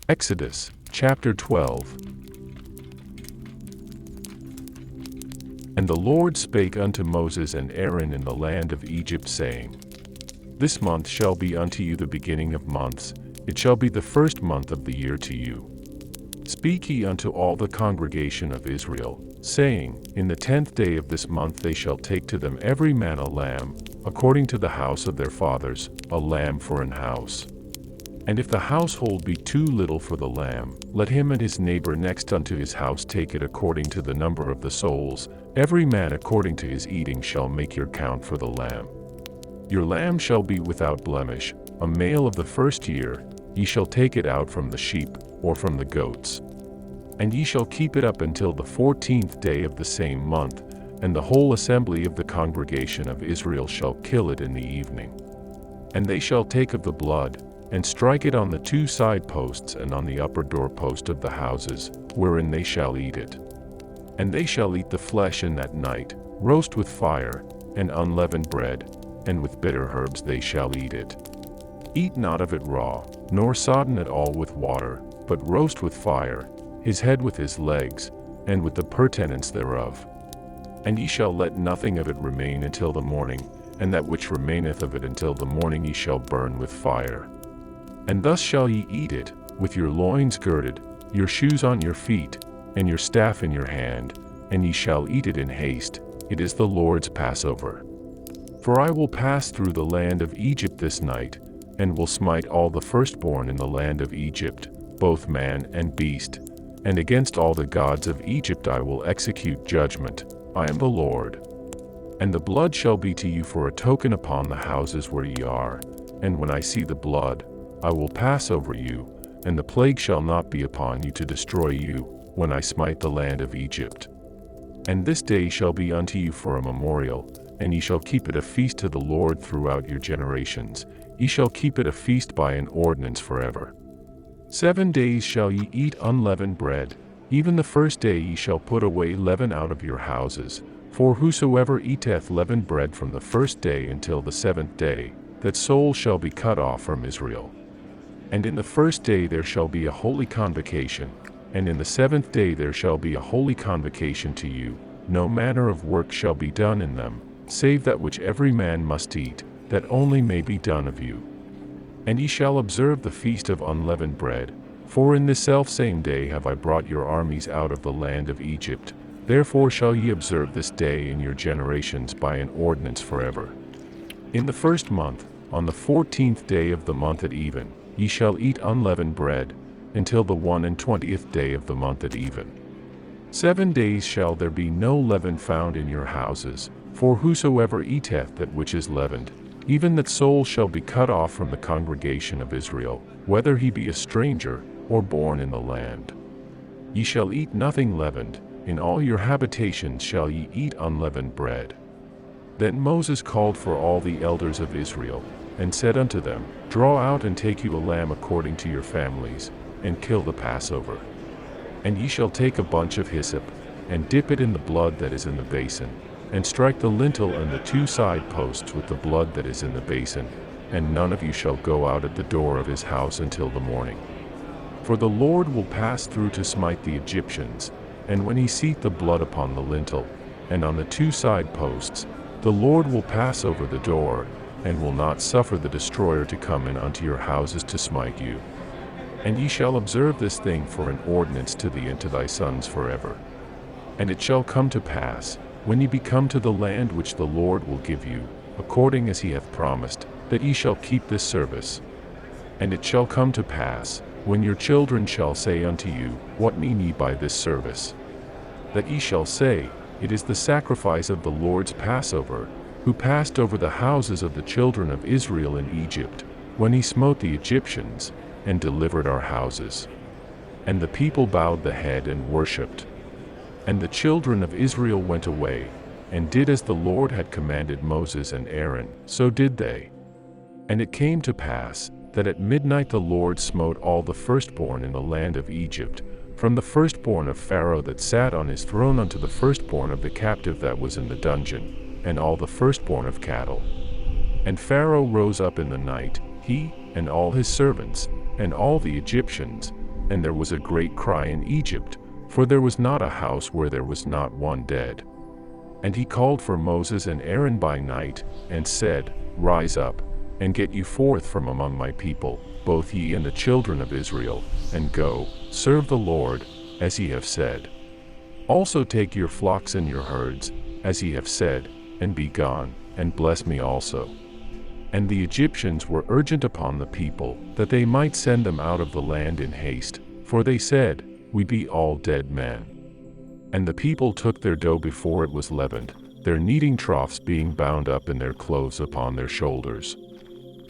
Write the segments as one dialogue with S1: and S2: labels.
S1: Exodus, chapter 12. And the Lord spake unto Moses and Aaron in the land of Egypt, saying, This month shall be unto you the beginning of months, it shall be the first month of the year to you. Speak ye unto all the congregation of Israel, saying, In the 10th day of this month they shall take to them every man a lamb, according to the house of their fathers, a lamb for an house. And if the household be too little for the lamb, let him and his neighbor next unto his house take it according to the number of the souls, every man according to his eating shall make your count for the lamb. Your lamb shall be without blemish, a male of the first year, ye shall take it out from the sheep, or from the goats. And ye shall keep it up until the 14th day of the same month, and the whole assembly of the congregation of Israel shall kill it in the evening. And they shall take of the blood, and strike it on the 2 side posts and on the upper door post of the houses, wherein they shall eat it. And they shall eat the flesh in that night, roast with fire, and unleavened bread, and with bitter herbs they shall eat it. Eat not of it raw, nor sodden at all with water, but roast with fire, his head with his legs, and with the purtenance thereof. And ye shall let nothing of it remain until the morning, and that which remaineth of it until the morning ye shall burn with fire. And thus shall ye eat it, with your loins girded, your shoes on your feet, and your staff in your hand, and ye shall eat it in haste, it is the Lord's Passover. For I will pass through the land of Egypt this night, and will smite all the firstborn in the land of Egypt, both man and beast, and against all the gods of Egypt I will execute judgment, I am the Lord. And the blood shall be to you for a token upon the houses where ye are, and when I see the blood, I will pass over you, and the plague shall not be upon you to destroy you, when I smite the land of Egypt. And this day shall be unto you for a memorial, and ye shall keep it a feast to the Lord throughout your generations, ye shall keep it a feast by an ordinance forever. 7 days shall ye eat unleavened bread, even the first day ye shall put away leaven out of your houses, for whosoever eateth leavened bread from the first day until the 7th day, that soul shall be cut off from Israel. And in the first day there shall be a holy convocation, and in the 7th day there shall be a holy convocation to you, no manner of work shall be done in them, save that which every man must eat, that only may be done of you. And ye shall observe the feast of unleavened bread, for in this selfsame day have I brought your armies out of the land of Egypt, therefore shall ye observe this day in your generations by an ordinance forever. In the first month, on the 14th day of the month at even, ye shall eat unleavened bread, until the 21st day of the month at even. 7 days shall there be no leaven found in your houses, for whosoever eateth that which is leavened, even that soul shall be cut off from the congregation of Israel, whether he be a stranger, or born in the land. Ye shall eat nothing leavened, in all your habitations shall ye eat unleavened bread. Then Moses called for all the elders of Israel, and said unto them, Draw out and take you a lamb according to your families, and kill the Passover. And ye shall take a bunch of hyssop, and dip it in the blood that is in the basin, and strike the lintel and the 2 side posts with the blood that is in the basin, and none of you shall go out at the door of his house until the morning. For the Lord will pass through to smite the Egyptians, and when he seeth the blood upon the lintel, and on the 2 side posts, the Lord will pass over the door, and will not suffer the destroyer to come in unto your houses to smite you. And ye shall observe this thing for an ordinance to thee and to thy sons forever. And it shall come to pass, when ye be come to the land which the Lord will give you, according as he hath promised, that ye shall keep this service. And it shall come to pass, when your children shall say unto you, What mean ye by this service? That ye shall say, It is the sacrifice of the Lord's Passover, who passed over the houses of the children of Israel in Egypt, when he smote the Egyptians, and delivered our houses. And the people bowed the head and worshipped. And the children of Israel went away, and did as the Lord had commanded Moses and Aaron, so did they. And it came to pass, that at midnight the Lord smote all the firstborn in the land of Egypt, from the firstborn of Pharaoh that sat on his throne unto the firstborn of the captive that was in the dungeon, and all the firstborn of cattle. And Pharaoh rose up in the night, he, and all his servants, and all the Egyptians, and there was a great cry in Egypt, for there was not a house where there was not one dead. And he called for Moses and Aaron by night, and said, Rise up, and get you forth from among my people, both ye and the children of Israel, and go, serve the Lord, as ye have said. Also take your flocks and your herds, as ye have said, and be gone, and bless me also. And the Egyptians were urgent upon the people, that they might send them out of the land in haste, for they said, We be all dead men. And the people took their dough before it was leavened, their kneading troughs being bound up in their clothes upon their shoulders.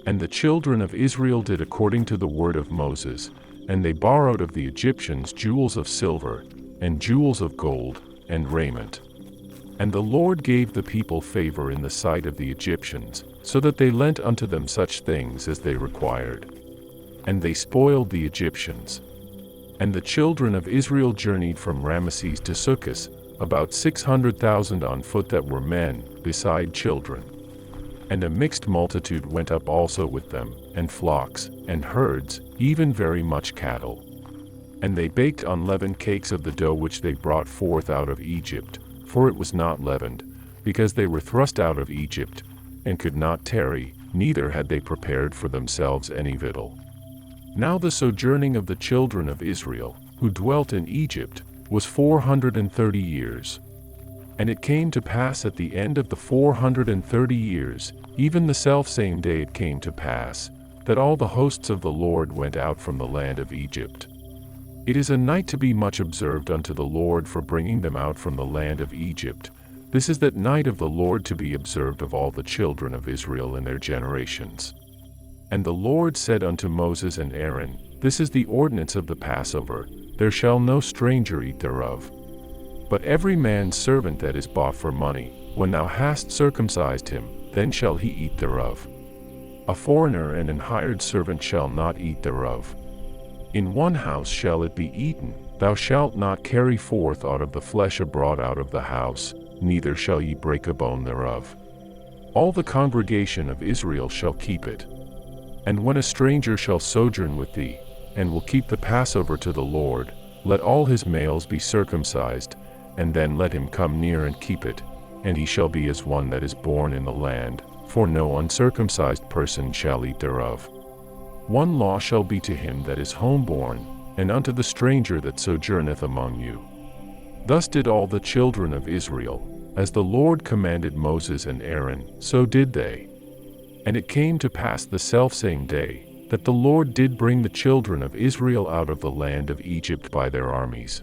S1: And the children of Israel did according to the word of Moses, and they borrowed of the Egyptians jewels of silver, and jewels of gold, and raiment. And the Lord gave the people favor in the sight of the Egyptians, so that they lent unto them such things as they required. And they spoiled the Egyptians. And the children of Israel journeyed from Ramesses to Succoth, about 600,000 on foot that were men, beside children. And a mixed multitude went up also with them, and flocks, and herds, even very much cattle. And they baked unleavened cakes of the dough which they brought forth out of Egypt, for it was not leavened, because they were thrust out of Egypt, and could not tarry, neither had they prepared for themselves any victual. Now the sojourning of the children of Israel, who dwelt in Egypt, was 430 years. And it came to pass at the end of the 430 years, even the selfsame day it came to pass, that all the hosts of the Lord went out from the land of Egypt. It is a night to be much observed unto the Lord for bringing them out from the land of Egypt. This is that night of the Lord to be observed of all the children of Israel in their generations. And the Lord said unto Moses and Aaron, This is the ordinance of the Passover, there shall no stranger eat thereof. But every man's servant that is bought for money, when thou hast circumcised him, then shall he eat thereof. A foreigner and an hired servant shall not eat thereof. In one house shall it be eaten, thou shalt not carry forth aught of the flesh abroad out of the house, neither shall ye break a bone thereof. All the congregation of Israel shall keep it. And when a stranger shall sojourn with thee, and will keep the Passover to the Lord, let all his males be circumcised, and then let him come near and keep it, and he shall be as one that is born in the land, for no uncircumcised person shall eat thereof. One law shall be to him that is homeborn, and unto the stranger that sojourneth among you. Thus did all the children of Israel, as the Lord commanded Moses and Aaron, so did they. And it came to pass the selfsame day, that the Lord did bring the children of Israel out of the land of Egypt by their armies.